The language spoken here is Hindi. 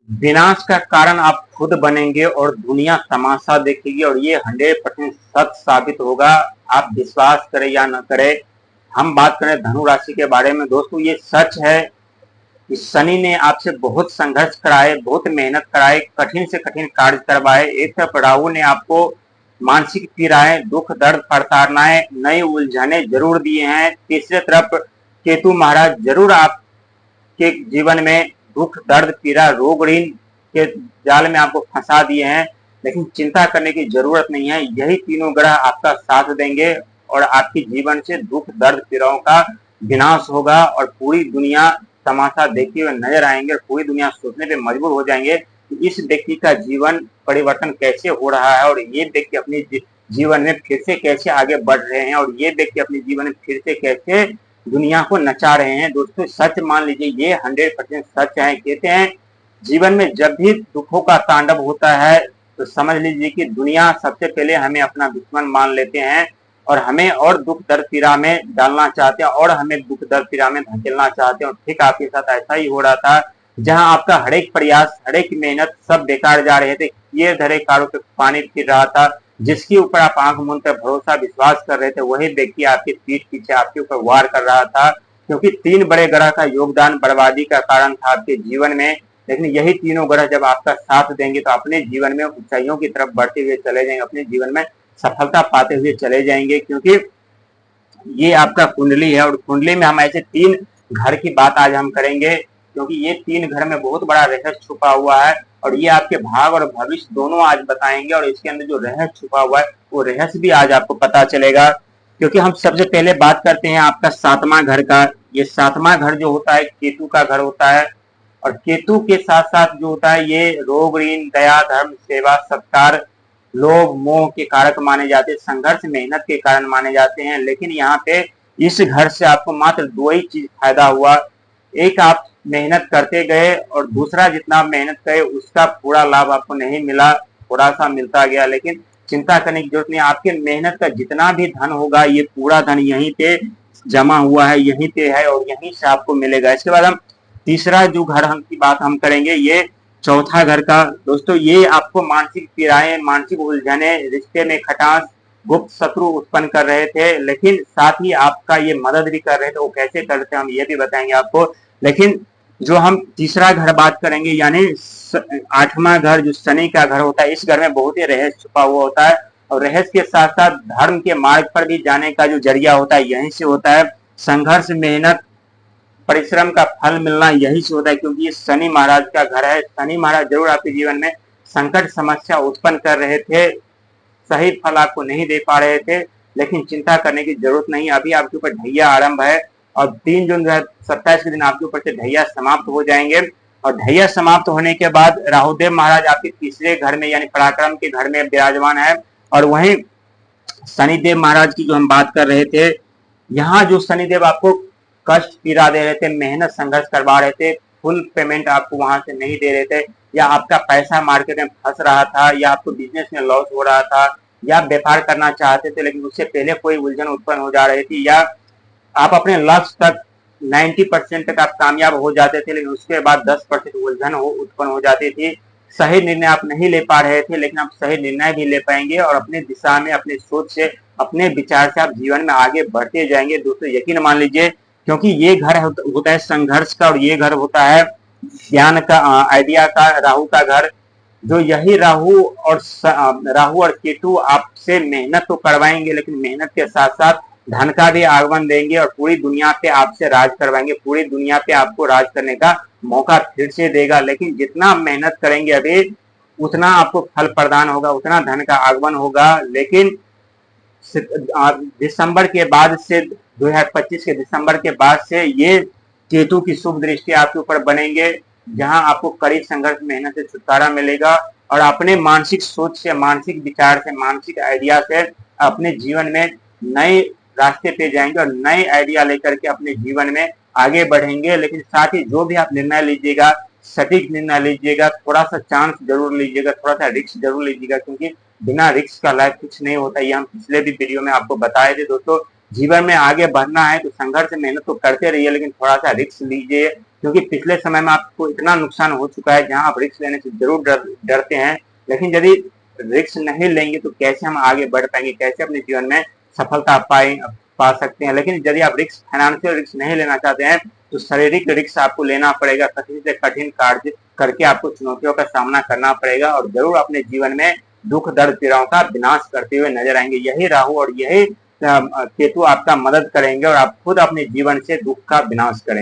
विनाश का कारण आप खुद बनेंगे और दुनिया तमाशा देखेगी, और ये 100% सच साबित होगा। आप विश्वास करें या न करें। हम बात करें धनु राशि के बारे में दोस्तों, ये सच है कि शनि ने आपसे बहुत संघर्ष कराए, बहुत मेहनत कराए, कठिन से कठिन कार्य करवाए। एक तरफ राहु ने आपको मानसिक पीड़ाएं, दुख दर्द, प्रताड़नाएं, नई उलझने जरूर दिए हैं। तीसरे तरफ केतु महाराज जरूर आप के जीवन में दुख दर्द पीड़ा रोग ऋण के जाल में आपको फंसा दिए हैं, लेकिन चिंता करने की जरूरत नहीं है। यही तीनों ग्रह आपका साथ देंगे और आपके जीवन से दुख दर्द पीड़ाओं का विनाश होगा, और पूरी दुनिया तमाशा देखते हुए नजर आएंगे, और पूरी दुनिया सोचने पे मजबूर हो जाएंगे कि इस व्यक्ति का जीवन परिवर्तन कैसे हो रहा है, और ये व्यक्ति अपने जीवन में फिर से कैसे आगे बढ़ रहे हैं, और ये व्यक्ति अपने जीवन में फिर से कैसे दुनिया को नचा रहे हैं। दोस्तों सच मान लीजिए, ये 100% सच है। कहते हैं जीवन में जब भी दुखों का तांडव होता है तो समझ लीजिए कि दुनिया सबसे पहले हमें अपना दुश्मन मान लेते हैं, और हमें और दुख दर्द पीड़ा में डालना चाहते हैं, और हमें दुख दर्द पीड़ा में धकेलना चाहते हैं। और ठीक आपके साथ ऐसा ही हो रहा था, जहां आपका हर एक प्रयास, हर एक मेहनत सब बेकार जा रहे थे। ये धरे कारों पे पानी फिर रहा था। जिसके ऊपर आप आंख मूंद कर भरोसा विश्वास कर रहे थे, वही व्यक्ति आपके पीठ पीछे आपके ऊपर वार कर रहा था, क्योंकि 3 बड़े ग्रह का योगदान बर्बादी का कारण था आपके जीवन में। लेकिन यही तीनों ग्रह जब आपका साथ देंगे तो अपने जीवन में ऊंचाइयों की तरफ बढ़ते हुए चले जाएंगे, अपने जीवन में सफलता पाते हुए चले जाएंगे। क्योंकि ये आपका कुंडली है, और कुंडली में हम ऐसे 3 घर की बात आज हम करेंगे, क्योंकि ये 3 घर में बहुत बड़ा रहस्य छुपा हुआ है, और ये आपके भाग और भविष्य दोनों आज बताएंगे। और इसके अंदर जो रहस्य छुपा हुआ है वो रहस्य भी आज आपको पता चलेगा। क्योंकि हम सबसे पहले बात करते हैं आपका 7वां घर का। ये 7वां घर जो होता है केतु का घर होता है, और केतु के साथ साथ जो होता है ये रोग ऋण दया धर्म सेवा सत्कार लोभ मोह के कारक माने जाते हैं, संघर्ष मेहनत के कारण माने जाते हैं। लेकिन यहाँ पे इस घर से आपको मात्र 2 ही चीज फायदा हुआ। एक, आप मेहनत करते गए, और दूसरा जितना मेहनत करे उसका पूरा लाभ आपको नहीं मिला, थोड़ा सा मिलता गया। लेकिन चिंता करने की जरूरत नहीं, आपके मेहनत का जितना भी धन होगा ये पूरा धन यहीं पे जमा हुआ है, यहीं पे है, और यहीं से आपको मिलेगा। इसके बाद हम तीसरा जो घर हम की बात हम करेंगे, ये चौथा घर का। दोस्तों ये आपको मानसिक पीड़ाएं, मानसिक उलझने, रिश्ते में खटास, गुप्त शत्रु उत्पन्न कर रहे थे, लेकिन साथ ही आपका ये मदद भी कर रहे थे। वो कैसे करते हम ये भी बताएंगे आपको। लेकिन जो हम तीसरा घर बात करेंगे, यानी 8वां घर जो शनि का घर होता है, इस घर में बहुत ही रहस्य छुपा हुआ होता है, और रहस्य के साथ साथ धर्म के मार्ग पर भी जाने का जो जरिया होता है यहीं से होता है। संघर्ष मेहनत परिश्रम का फल मिलना यही से होता है, क्योंकि ये शनि महाराज का घर है। शनि महाराज जरूर आपके जीवन में संकट समस्या उत्पन्न कर रहे थे, सही फल आपको नहीं दे पा रहे थे, लेकिन चिंता करने की जरूरत नहीं। अभी आपके ऊपर ढैया आरंभ है, और 3 जून 2027 के दिन आपके ऊपर से ढैया समाप्त हो जाएंगे। और ढैया समाप्त होने के बाद राहुदेव महाराज आपके तीसरे घर में यानी पराक्रम के घर में विराजमान है, और वहीं शनिदेव महाराज की जो हम बात कर रहे थे, यहाँ जो शनिदेव आपको कष्ट पीड़ा दे रहे थे, मेहनत संघर्ष करवा रहे थे, फुल पेमेंट आपको वहां से नहीं दे रहे थे, या आपका पैसा मार्केट में फंस रहा था, या आपको बिजनेस में लॉस हो रहा था, या व्यापार करना चाहते थे लेकिन उससे पहले कोई उलझन उत्पन्न हो जा रही थी, या आप अपने लक्ष्य तक 90% तक आप कामयाब हो जाते थे लेकिन उसके बाद 10% उलझन उत्पन्न हो जाती थी। सही निर्णय आप नहीं ले पा रहे थे, लेकिन आप सही निर्णय भी ले पाएंगे, और अपने दिशा में, अपने सोच से, अपने विचार से आप जीवन में आगे बढ़ते जाएंगे। दोस्तों यकीन मान लीजिए, क्योंकि ये घर होता है संघर्ष का, और ये घर होता है ज्ञान का, आइडिया का, राहु का घर। जो यही राहु और केतु आपसे मेहनत तो करवाएंगे, लेकिन मेहनत के साथ साथ धन का भी आगमन देंगे, और पूरी दुनिया पे आपसे राज करवाएंगे, पूरी दुनिया पे आपको राज करने का मौका फिर से देगा। लेकिन जितना मेहनत करेंगे अभी, उतना आपको फल प्रदान होगा, उतना धन का आगमन होगा। लेकिन दिसंबर के बाद से, 2025 के दिसंबर के बाद से ये केतु की शुभ दृष्टि आपके ऊपर बनेंगे, जहां आपको कड़ी संघर्ष मेहनत से छुटकारा मिलेगा, और अपने मानसिक सोच से, मानसिक विचार से, मानसिक आइडिया से अपने जीवन में नए रास्ते पे जाएंगे, और नए आइडिया लेकर के अपने जीवन में आगे बढ़ेंगे। लेकिन साथ ही जो भी आप निर्णय लीजिएगा, सटीक निर्णय लीजिएगा, थोड़ा सा चांस जरूर लीजिएगा, थोड़ा सा रिस्क जरूर लीजिएगा, क्योंकि बिना रिस्क का लाइफ कुछ नहीं होता। ये हम पिछले भी वीडियो में आपको बताए थे। दोस्तों जीवन में आगे बढ़ना है तो संघर्ष मेहनत तो करते रहिए, लेकिन थोड़ा सा रिस्क लीजिए, क्योंकि पिछले समय में आपको इतना नुकसान हो चुका है जहां आप रिस्क लेने से जरूर डरते हैं, लेकिन यदि रिस्क नहीं लेंगे तो कैसे हम आगे बढ़ पाएंगे, कैसे अपने जीवन में सफलता पा सकते हैं। लेकिन यदि आप फाइनेंशियल रिस्क नहीं लेना चाहते हैं तो शारीरिक रिस्क आपको लेना पड़ेगा, कठिन से कठिन कार्य करके आपको चुनौतियों का सामना करना पड़ेगा और जरूर अपने जीवन में दुख दर्द पीड़ाओं का विनाश करते हुए नजर आएंगे। यही राहु और यही केतु आपका मदद करेंगे और आप खुद अपने जीवन से दुख का विनाश करेंगे।